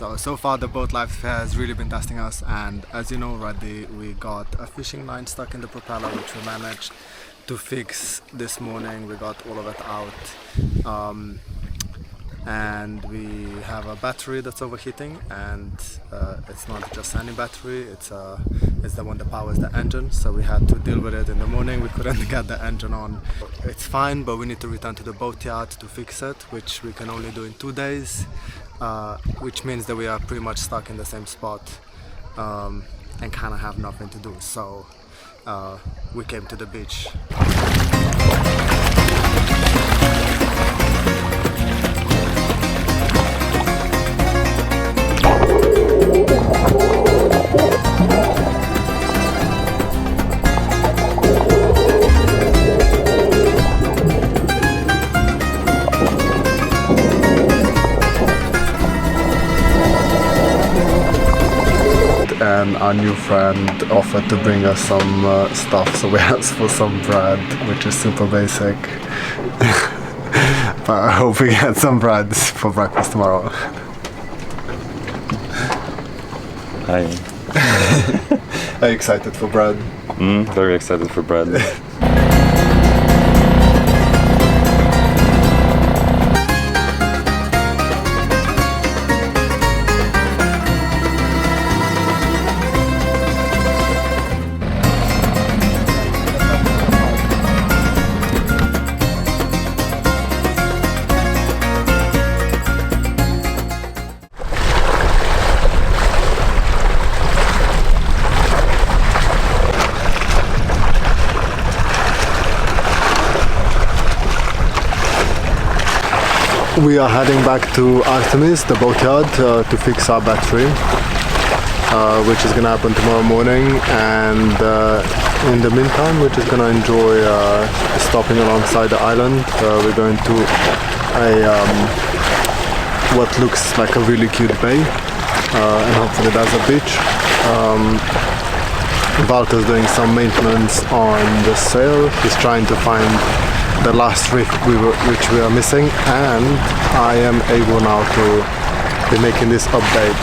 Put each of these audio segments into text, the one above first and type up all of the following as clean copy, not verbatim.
So far the boat life has really been testing us, and as you know already, we got a fishing line stuck in the propeller, which we managed to fix this morning. We got all of it out, and we have a battery that's overheating, and it's not just any battery, it's the one that powers the engine, so we had to deal with it in the morning. We couldn't get the engine on. It's fine, but we need to return to the boatyard to fix it, which we can only do in 2 days, which means that we are pretty much stuck in the same spot and kind of have nothing to do. So we came to the beach. And our new friend offered to bring us some stuff, so we asked for some bread, which is super basic. But I hope we get some bread for breakfast tomorrow. Hi. Are you excited for bread? Very excited for bread. We are heading back to Artemis, the boatyard, to fix our battery, which is going to happen tomorrow morning. And in the meantime, we're just going to enjoy stopping alongside the island. We're going to what looks like a really cute bay, and hopefully there's a beach. Walter's doing some maintenance on the sail. He's trying to find the last reef which we are missing, and I am able now to be making this update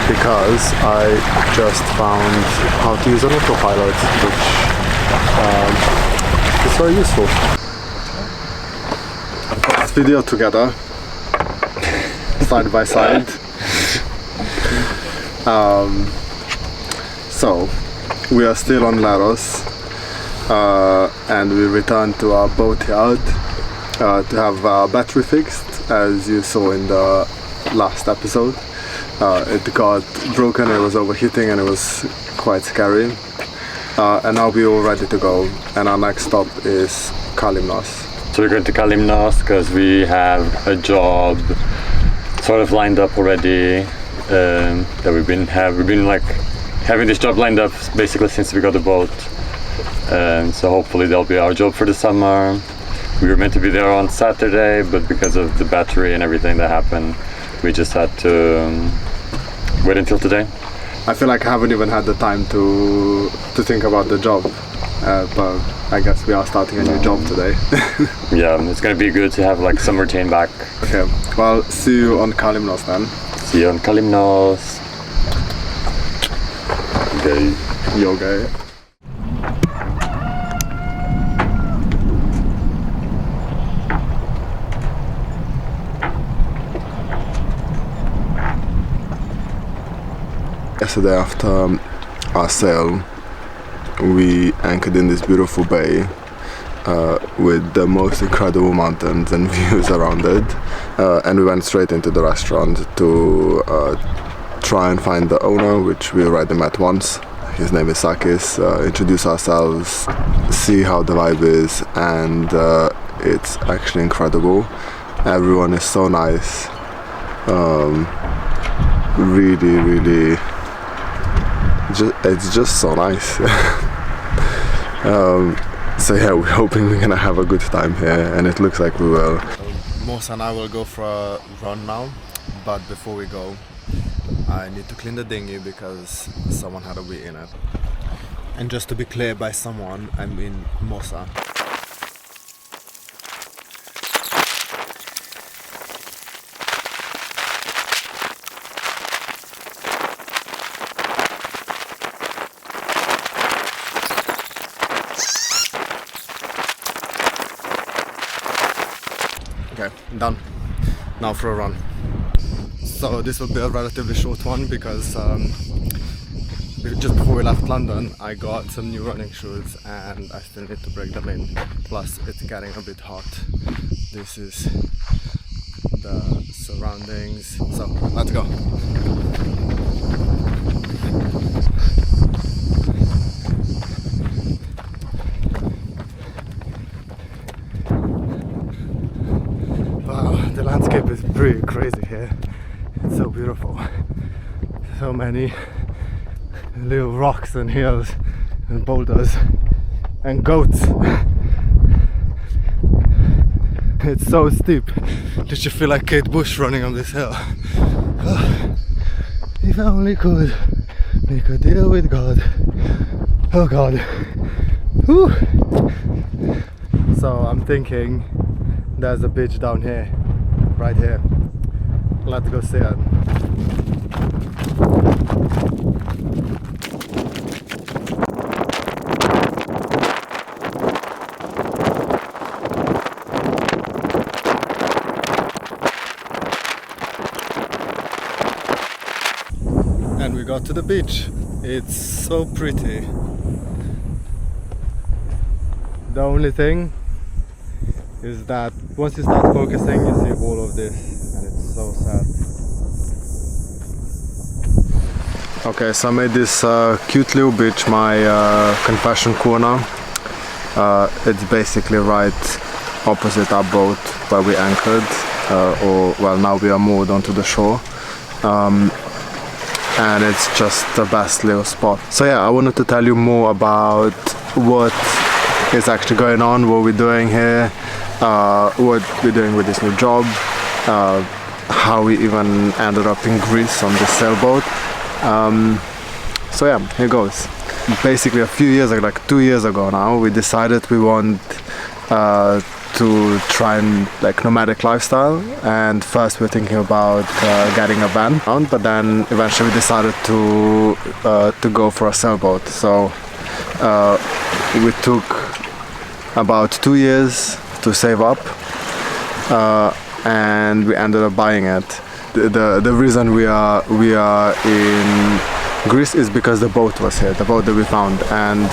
because I just found how to use an autopilot, which is very useful. I've got this video together, side by side. So we are still on Laros. And we returned to our boatyard to have our battery fixed, as you saw in the last episode. It got broken, it was overheating, and it was quite scary. And now we're all ready to go, and our next stop is Kalymnos. So we're going to Kalymnos because we have a job sort of lined up already. That we've been like having this job lined up basically since we got the boat. So hopefully that'll be our job for the summer. We were meant to be there on Saturday, but because of the battery and everything that happened, we just had to wait until today. I feel like I haven't even had the time to think about the job, but I guess we are starting a new job today. Yeah, it's gonna be good to have like some routine back. Okay, well, see you on Kalymnos then. See you on Kalymnos. Gay. Yo, gay. Yesterday after our sail, we anchored in this beautiful bay with the most incredible mountains and views around it, and we went straight into the restaurant to try and find the owner, which we already met once. His name is Sakis. Introduce ourselves, see how the vibe is, and it's actually incredible. Everyone is so nice, really it's just so nice. So yeah, we're hoping we're gonna have a good time here, and it looks like we will. Mosa and I will go for a run now, but before we go, I need to clean the dinghy because someone had a wee in it. And just to be clear, by someone, I mean Mosa. Done. Now for a run. So this will be a relatively short one because just before we left London I got some new running shoes and I still need to break them in. Plus it's getting a bit hot. This is the surroundings. So let's go. Wow, the landscape is pretty crazy here. It's so beautiful. So many little rocks and hills and boulders and goats. It's so steep that you feel like Kate Bush running on this hill. If I only could make a deal with God. Oh God. Whew. So I'm thinking there's a beach down here, right here. Let's go see it. And we got to the beach. It's so pretty. The only thing is that once you start focusing you see all of this and it's so sad. Okay, so I made this cute little beach my confession corner. It's basically right opposite our boat where we anchored, or well, now we are moored onto the shore. And it's just the best little spot. So yeah, I wanted to tell you more about what is actually going on, what we're doing here, what we're doing with this new job, how we even ended up in Greece on this sailboat. So yeah, here goes. Basically a few years ago, like 2 years ago now, we decided we want to try and like nomadic lifestyle, and first we're thinking about getting a van, but then eventually we decided to go for a sailboat. So we took about 2 years to save up, and we ended up buying it. The reason we are in Greece is because the boat was here, the boat that we found, and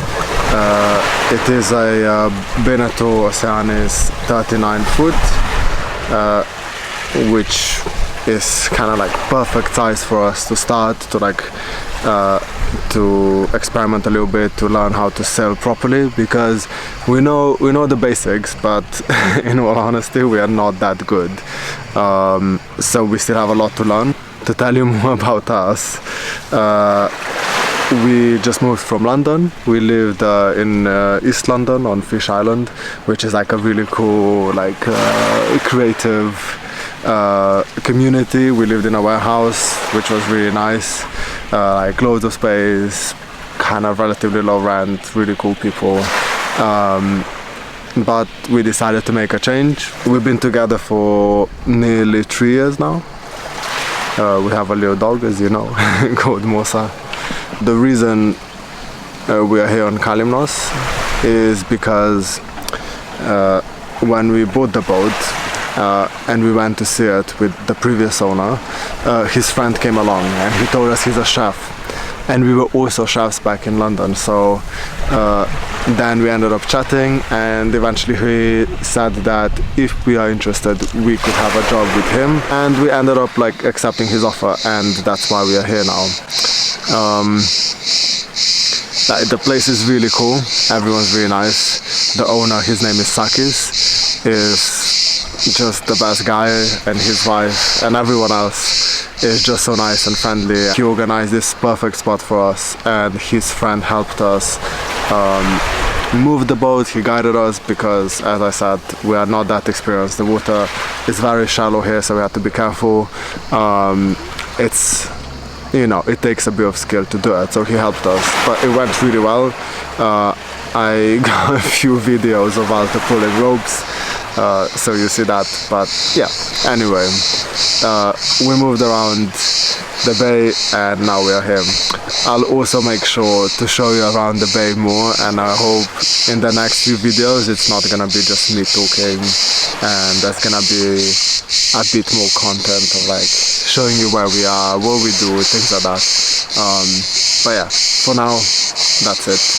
it is a Beneteau Oceanis 39 foot, which is kind of like perfect size for us to start to like to experiment a little bit, to learn how to sail properly, because we know the basics, but in all honesty we are not that good, so we still have a lot to learn. To tell you more about us, we just moved from London. We lived in East London on Fish Island, which is like a really cool, like creative community. We lived in a warehouse, which was really nice, like loads of space, kind of relatively low rent, really cool people. But we decided to make a change. We've been together for nearly 3 years now. We have a little dog, as you know, called Mosa. The reason we are here on Kalymnos is because when we bought the boat and we went to see it with the previous owner, his friend came along and he told us he's a chef. And we were also chefs back in London, so then we ended up chatting, and eventually he said that if we are interested we could have a job with him, and we ended up like accepting his offer, and that's why we are here now. The place is really cool, everyone's really nice. The owner, his name is Sakis, is just the best guy, and his wife and everyone else is just so nice and friendly. He organized this perfect spot for us, and his friend helped us move the boat. He guided us because, as I said, we are not that experienced. The water is very shallow here, so we have to be careful. It's, you know, it takes a bit of skill to do it, so he helped us, but it went really well. I got a few videos of Walter pulling ropes, so you see that. But yeah, anyway, we moved around the bay, and now we are here. I'll also make sure to show you around the bay more, and I hope in the next few videos it's not gonna be just me talking, and there's gonna be a bit more content of like showing you where we are, what we do, things like that. But yeah, for now, that's it.